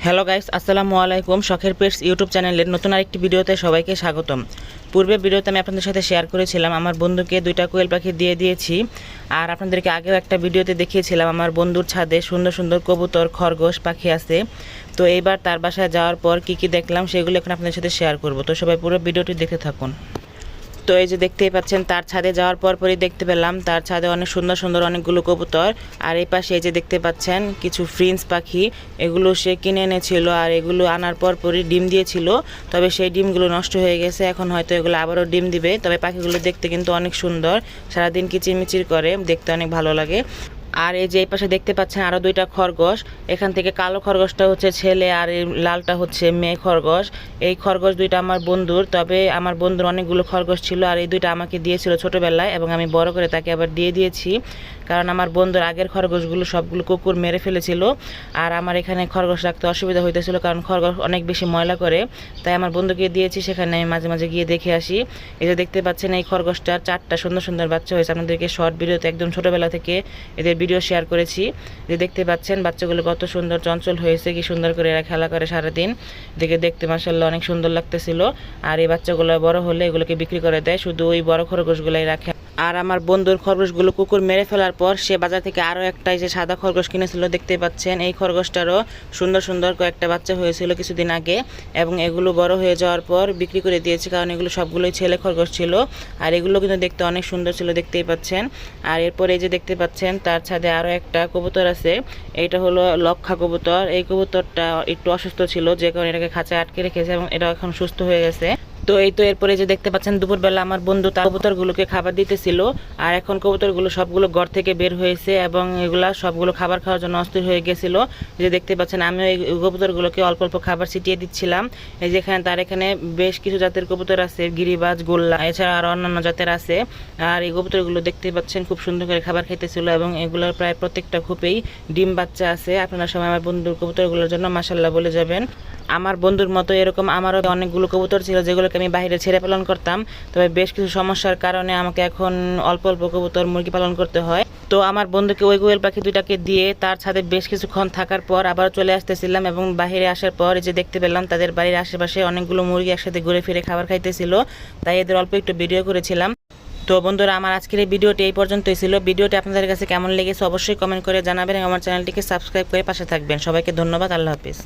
Hello guys, আসসালামু আলাইকুম। শখের পেটস ইউটিউব চ্যানেলের নতুন আরেকটি ভিডিওতে সবাইকে স্বাগতম। পূর্বে ভিডিওতে আমি আপনাদের সাথে শেয়ার করেছিলাম আমার বন্ধুকে দুইটা কোয়েল পাখি দিয়ে দিয়েছি। আর আপনাদেরকে আগেও একটা ভিডিওতে দেখিয়েছিলাম আমার বন্ধুর ছাদে সুন্দর সুন্দর কবুতর, খরগোশ পাখি আছে। তো এইবার তার বাসায় যাওয়ার পর কি কি দেখলাম সেগুলো এখন আপনাদের সাথে শেয়ার করব। তো সবাই পুরো ভিডিওটি দেখতে থাকুন। তো এই যে দেখতেই পাচ্ছেন, তার ছাদে যাওয়ার পরই দেখতে পেলাম তার ছাদে অনেক সুন্দর সুন্দর অনেকগুলো কবুতর। আর এই পাশে এই যে দেখতে পাচ্ছেন কিছু ফ্রিন্স পাখি, এগুলো সে কিনে এনেছিল। আর এগুলো আনার পরই ডিম দিয়েছিল, তবে সেই ডিমগুলো নষ্ট হয়ে গেছে। এখন হয়তো এগুলো আবারও ডিম দিবে। তবে পাখিগুলো দেখতে কিন্তু অনেক সুন্দর, সারাদিন কিচিরমিচির করে, দেখতে অনেক ভালো লাগে। আর এই যে এই পাশে দেখতে পাচ্ছেন আরও দুইটা খরগোশ। এখান থেকে কালো খরগোশটা হচ্ছে ছেলে আর এই লালটা হচ্ছে মেয়ে খরগোশ। এই খরগোশ দুইটা আমার বন্ধুর, তবে আমার বন্ধুর অনেকগুলো খরগোশ ছিল আর এই দুইটা আমাকে দিয়েছিল ছোটোবেলায়, এবং আমি বড় করে তাকে আবার দিয়ে দিয়েছি। কারণ আমার বন্ধুর আগের খরগোশগুলো সবগুলো কুকুর মেরে ফেলেছিল। আর আমার এখানে খরগোশ রাখতে অসুবিধা হইতেছিল, কারণ খরগোশ অনেক বেশি ময়লা করে। তাই আমার বন্ধুকে দিয়েছি, সেখানে আমি মাঝে মাঝে গিয়ে দেখে আসি। এই যে দেখতে পাচ্ছেন এই খরগোশটার 4টা সুন্দর সুন্দর বাচ্চা হয়েছে। আপনাদেরকে শর্ট ভিডিওতে একদম ছোটোবেলা থেকে এদের ভিডিও শেয়ার করেছি। যে দেখতে পাচ্ছেন বাচ্চাগুলো কত সুন্দর চঞ্চল হয়েছে, কি সুন্দর করে এরা খেলা করে সারাদিন। দেখতে মাশাআল্লাহ অনেক সুন্দর লাগতেছিল। আর এই বাচ্চাগুলো বড় হলে এগুলোকে বিক্রি করে দেয়, শুধু ওই বড় খরগোশগুলাই রাখে। আর আমার বন্ধুর খরগোশগুলো কুকুর মেরে ফেলার পর সে বাজার থেকে আরও একটা যে সাদা খরগোশ কিনেছিল। দেখতে পাচ্ছেন এই খরগোশটারও সুন্দর সুন্দর কয়েকটা বাচ্চা হয়েছিল কিছুদিন আগে, এবং এগুলো বড় হয়ে যাওয়ার পর বিক্রি করে দিয়েছি, কারণ এগুলো সবগুলোই ছেলে খরগোশ ছিল। আর এগুলো কিন্তু দেখতে অনেক সুন্দর ছিল, দেখতেই পাচ্ছেন। আর এরপরে এই যে দেখতে পাচ্ছেন তার ছাদে আরও একটা কবুতর আছে। এইটা হলো লক্ষা কবুতর। এই কবুতরটা একটু অসুস্থ ছিল, যে কারণে এটাকে খাঁচায় আটকে রেখেছে, এবং এটা এখন সুস্থ হয়ে গেছে। তো এরপরে যে দেখতে পাচ্ছেন দুপুরবেলা আমার বন্ধু তার কবুতরগুলোকে খাবার দিতেছিল। আর এখন কবুতরগুলো সবগুলো ঘর থেকে বের হয়েছে, এবং এগুলা সবগুলো খাবার খাওয়ার জন্য অস্থির হয়ে গেছিল। যে দেখতে পাচ্ছেন আমিও এই কবুতরগুলোকে অল্প অল্প খাবার ছিটিয়ে দিচ্ছিলাম। এই যেখানে তার এখানে বেশ কিছু জাতের কবুতর আছে, গিরিবাজ, গোল্লা, এছাড়া আরও অন্যান্য জাতের আছে। আর এই কবুতরগুলো দেখতে পাচ্ছেন খুব সুন্দর করে খাবার খাইতেছিল, এবং এগুলোর প্রায় প্রত্যেকটা খুবই ডিম বাচ্চা আছে। আপনারা সবাই আমার বন্ধুর কবুতরগুলোর জন্য মাশাআল্লাহ বলে যাবেন। আমার বন্ধুর মতো এরকম আমারও অনেকগুলো কবুতর ছিল, যেগুলোকে আমি বাইরে ছেড়ে পালন করতাম। তবে বেশ কিছু সমস্যার কারণে আমাকে এখন অল্প অল্প কবুতর, মুরগি পালন করতে হয়। তো আমার বন্ধুকে ওই কোয়েল পাখি দুইটাকে দিয়ে তার ছাদে বেশ কিছুক্ষণ থাকার পর আবার চলে আসতেছিলাম, এবং বাইরে আসার পর যে দেখতে পেলাম তাদের বাড়ির আশেপাশে অনেকগুলো মুরগি একসাথে ঘুরে ফিরে খাবার খাইতেছিল। তাই এদের অল্প একটু ভিডিও করেছিলাম। তো বন্ধুরা, আমার আজকের এই ভিডিওটি এই পর্যন্তই ছিল। ভিডিওটি আপনাদের কাছে কেমন লেগেছে অবশ্যই কমেন্ট করে জানাবেন, এবং আমার চ্যানেলটিকে সাবস্ক্রাইব করে পাশে থাকবেন। সবাইকে ধন্যবাদ। আল্লাহ হাফিজ।